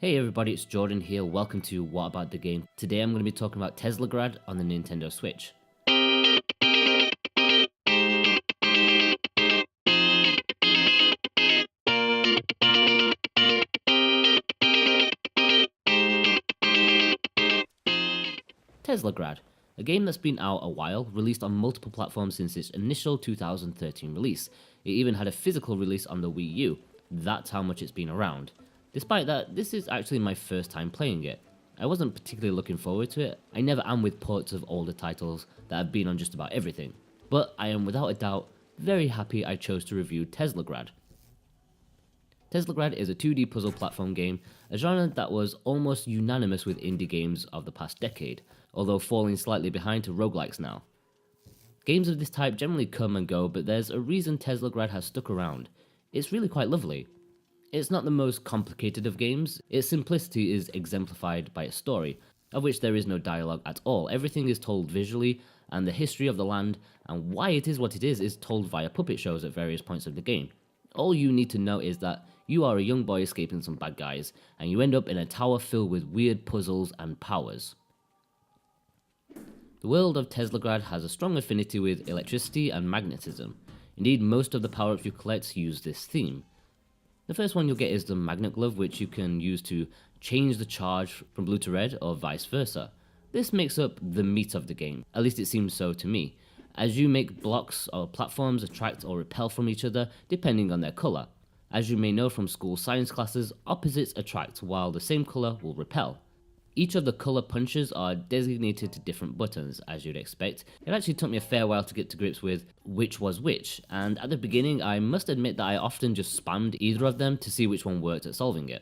Hey everybody, it's Jordan here. Welcome to What About the Game. Today I'm going to be talking about Teslagrad on the Nintendo Switch. Teslagrad, a game that's been out a while, released on multiple platforms since its initial 2013 release. It even had a physical release on the Wii U. That's how much it's been around. Despite that, this is actually my first time playing it. I wasn't particularly looking forward to it. I never am with ports of older titles that have been on just about everything. But I am without a doubt very happy I chose to review Teslagrad. Teslagrad is a 2D puzzle platform game, a genre that was almost unanimous with indie games of the past decade, although falling slightly behind to roguelikes now. Games of this type generally come and go, but there's a reason Teslagrad has stuck around. It's really quite lovely. It's not the most complicated of games, its simplicity is exemplified by its story, of which there is no dialogue at all. Everything is told visually, and the history of the land and why it is what it is told via puppet shows at various points of the game. All you need to know is that you are a young boy escaping some bad guys, and you end up in a tower filled with weird puzzles and powers. The world of Teslagrad has a strong affinity with electricity and magnetism. Indeed, most of the power-ups you collect use this theme. The first one you'll get is the Magnet Glove, which you can use to change the charge from blue to red or vice versa. This makes up the meat of the game, at least it seems so to me, as you make blocks or platforms attract or repel from each other depending on their colour. As you may know from school science classes, opposites attract while the same colour will repel. Each of the colour punches are designated to different buttons, as you'd expect. It actually took me a fair while to get to grips with which was which, and at the beginning I must admit that I often just spammed either of them to see which one worked at solving it.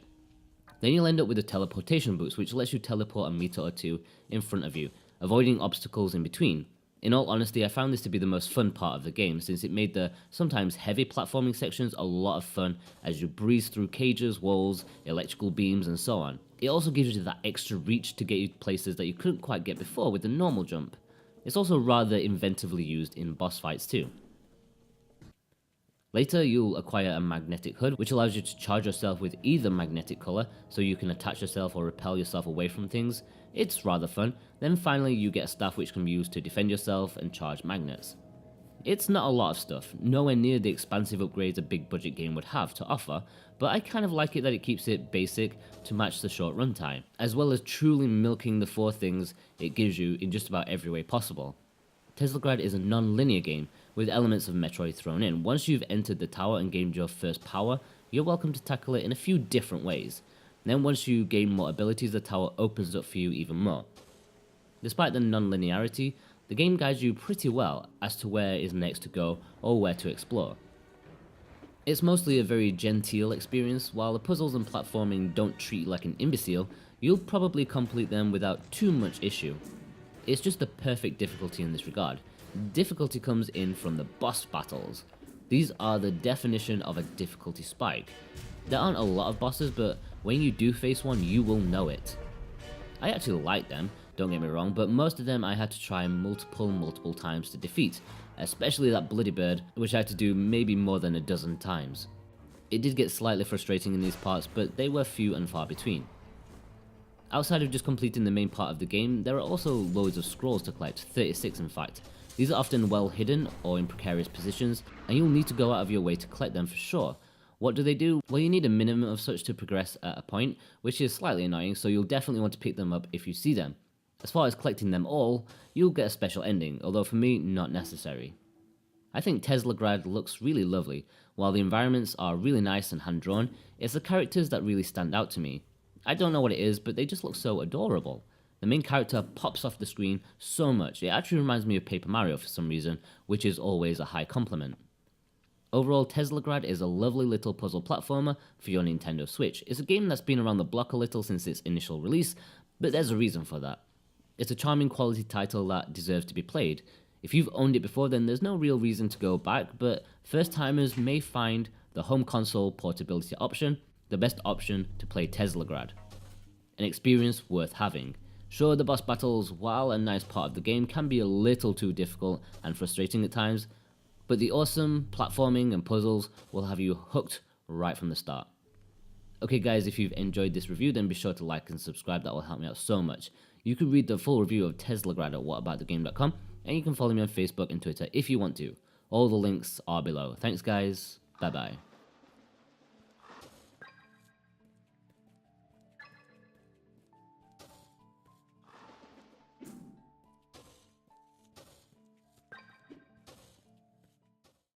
Then you'll end up with a teleportation boost, which lets you teleport a meter or two in front of you, avoiding obstacles in between. In all honesty, I found this to be the most fun part of the game, since it made the sometimes heavy platforming sections a lot of fun as you breeze through cages, walls, electrical beams and so on. It also gives you that extra reach to get you places that you couldn't quite get before with the normal jump. It's also rather inventively used in boss fights too. Later, you'll acquire a magnetic hood, which allows you to charge yourself with either magnetic colour, so you can attach yourself or repel yourself away from things. It's rather fun. Then finally, you get a staff which can be used to defend yourself and charge magnets. It's not a lot of stuff, nowhere near the expansive upgrades a big budget game would have to offer, but I kind of like it that it keeps it basic to match the short runtime, as well as truly milking the 4 things it gives you in just about every way possible. Teslagrad is a non-linear game, with elements of Metroid thrown in. Once you've entered the tower and gained your first power, you're welcome to tackle it in a few different ways. Then once you gain more abilities, the tower opens up for you even more. Despite the non-linearity, the game guides you pretty well as to where is next to go or where to explore. It's mostly a very genteel experience. While the puzzles and platforming don't treat you like an imbecile, you'll probably complete them without too much issue. It's just the perfect difficulty in this regard. Difficulty comes in from the boss battles. These are the definition of a difficulty spike. There aren't a lot of bosses, but when you do face one, you will know it. I actually like them, don't get me wrong, but most of them I had to try multiple times to defeat, especially that bloody bird, which I had to do maybe more than a dozen times. It did get slightly frustrating in these parts, but they were few and far between. Outside of just completing the main part of the game, there are also loads of scrolls to collect, 36 in fact. These are often well hidden or in precarious positions, and you'll need to go out of your way to collect them for sure. What do they do? Well, you need a minimum of such to progress at a point, which is slightly annoying, so you'll definitely want to pick them up if you see them. As far as collecting them all, you'll get a special ending, although for me, not necessary. I think Teslagrad looks really lovely. While the environments are really nice and hand-drawn, it's the characters that really stand out to me. I don't know what it is, but they just look so adorable. The main character pops off the screen so much, it actually reminds me of Paper Mario for some reason, which is always a high compliment. Overall, Teslagrad is a lovely little puzzle platformer for your Nintendo Switch. It's a game that's been around the block a little since its initial release, but there's a reason for that. It's a charming quality title that deserves to be played. If you've owned it before, then there's no real reason to go back, but first-timers may find the home console portability option the best option to play Teslagrad. An experience worth having. Sure, the boss battles, while a nice part of the game, can be a little too difficult and frustrating at times, but the awesome platforming and puzzles will have you hooked right from the start. Okay guys, if you've enjoyed this review, then be sure to like and subscribe, that will help me out so much. You can read the full review of Teslagrad at whataboutthegame.com, and you can follow me on Facebook and Twitter if you want to. All the links are below. Thanks guys, bye bye.